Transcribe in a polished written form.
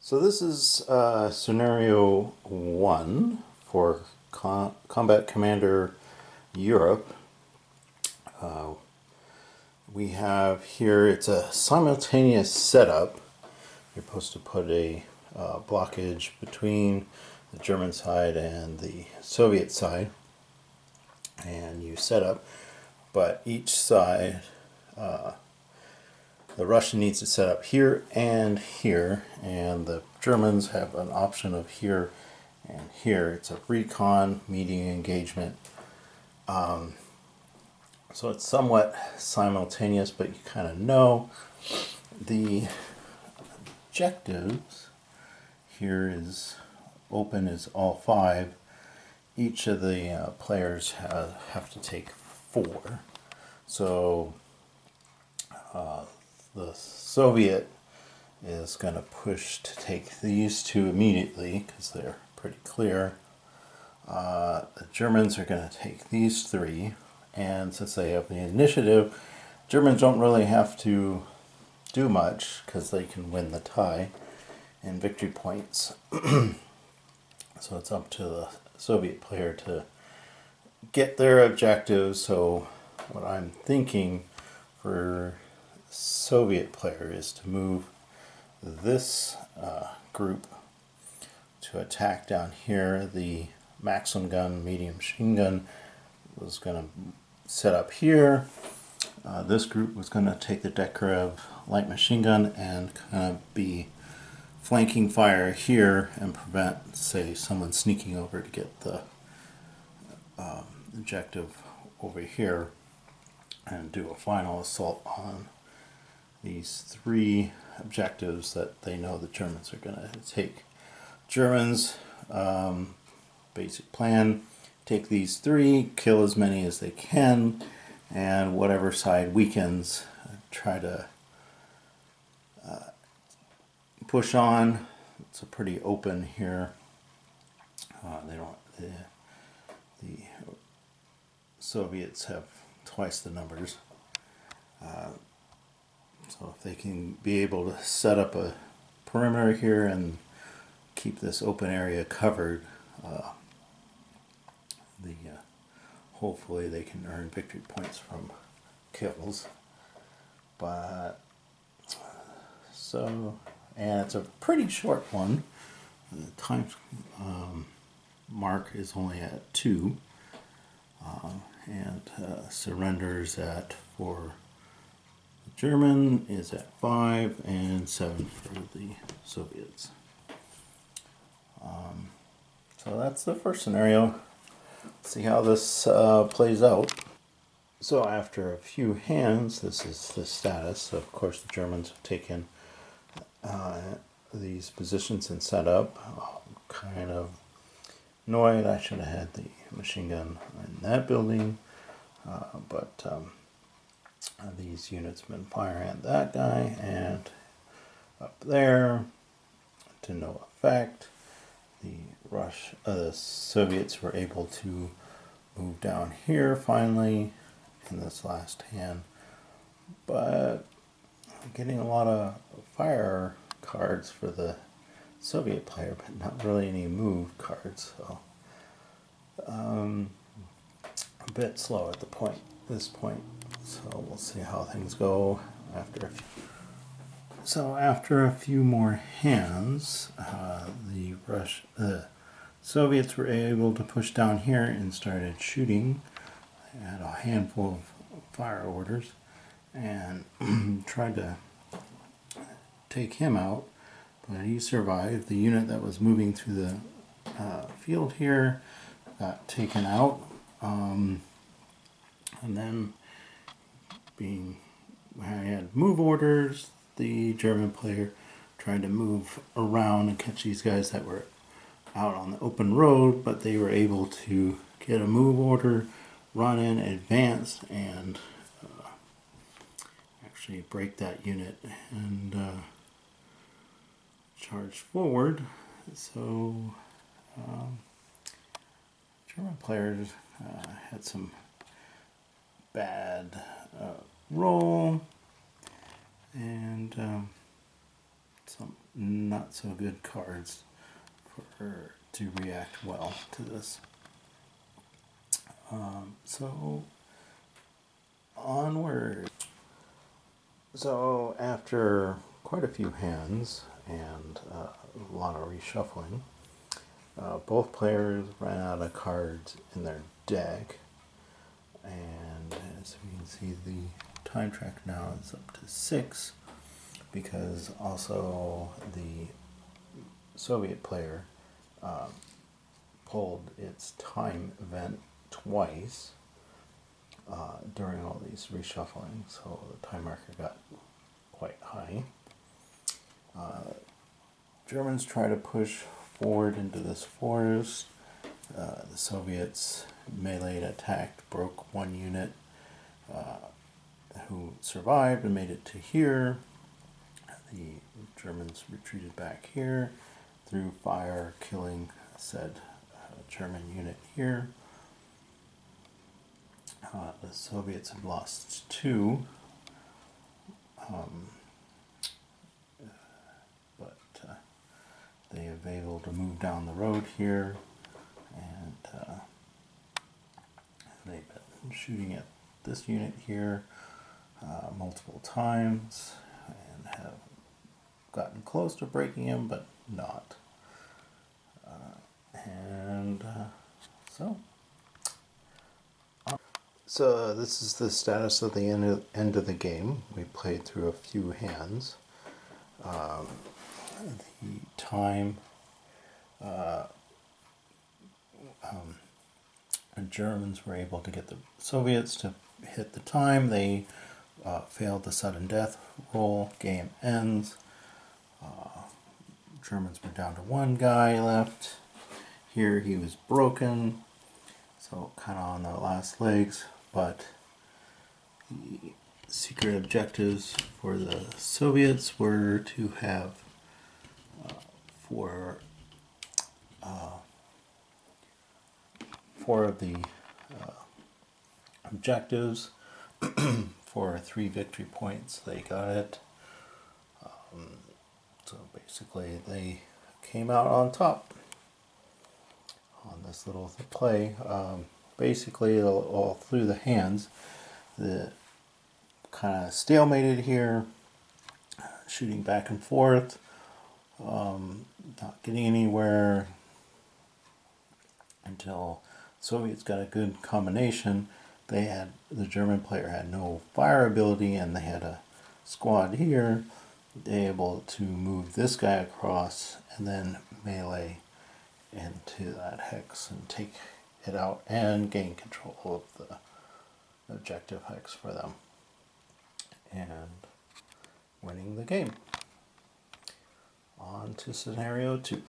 So this is scenario 1 for Combat Commander Europe. We have here, it's a simultaneous setup. You're supposed to put a blockage between the German side and the Soviet side, and you set up, but each side, the Russian needs to set up here, and the Germans have an option of here and here. It's a recon meeting engagement. So it's somewhat simultaneous, but you kind of know. The objectives here is open is all 5. Each of the players have to take 4. So the Soviet is going to push to take these 2 immediately because they're pretty clear. The Germans are going to take these 3, and since they have the initiative, Germans don't really have to do much because they can win the tie in victory points. So it's up to the Soviet player to get their objectives. So what I'm thinking for Soviet player is to move this group to attack down here. The Maxim gun, medium machine gun was going to set up here. This group was going to take the Dekrev light machine gun and kind of be flanking fire here and prevent, say, someone sneaking over to get the objective over here and do a final assault on these 3 objectives that they know the Germans are going to take. Germans, basic plan, take these 3, kill as many as they can, and whatever side weakens, try to push on. It's a pretty open here. The Soviets have twice the numbers. So if they can be able to set up a perimeter here and keep this open area covered, hopefully they can earn victory points from kills. But and it's a pretty short one. The time mark is only at 2, and surrenders at for the German is at 5 and 7 for the Soviets. So that's the first scenario. Let's see how this plays out. So after a few hands, this is the status. Of course, the Germans have taken these positions and set up. I'm kind of annoyed. I should have had the machine gun in that building, but these units have been firing at that guy and up there to no effect. The Soviets were able to move down here finally in this last hand, but I'm getting a lot of fire cards for the Soviet player, but not really any move cards, so a bit slow at this point. So we'll see how things go after a few. So after a few more hands, the Soviets were able to push down here and started shooting. They had a handful of fire orders and tried to take him out, but he survived. The unit that was moving through the field here got taken out, and then I had move orders. The German player tried to move around and catch these guys that were out on the open road, but they were able to get a move order, run in, advance, and actually break that unit and charge forward. So German players had some bad roll, and some not so good cards to react well to this. So onward. So after quite a few hands and a lot of reshuffling, both players ran out of cards in their deck, and as we can see, the time track now is up to 6, because also the Soviet player pulled its time event twice during all these reshuffling, so the time marker got quite high. Germans try to push forward into this forest. The Soviets meleeed, attacked, broke one unit who survived and made it to here. The Germans retreated back here, threw fire, killing said German unit here. The Soviets have lost 2, but they have been able to move down the road here, and they've been shooting at this unit here multiple times and have gotten close to breaking him, but not. So this is the status of the end of the game. We played through a few hands. The time, the Germans were able to get the Soviets to hit the time. They failed the sudden death roll. Game ends. Germans were down to 1 guy left. Here he was broken, so kind of on the last legs, but the secret objectives for the Soviets were to have 4 of the objectives for 3 victory points. They got it. So basically they came out on top on this little play. Basically all through the hands, the kind of stalemated here, shooting back and forth, not getting anywhere until Soviets got a good combination. The German player had no fire ability, and they had a squad here. They were able to move this guy across and then melee into that hex and take it out and gain control of the objective hex for them, and winning the game. On to scenario 2.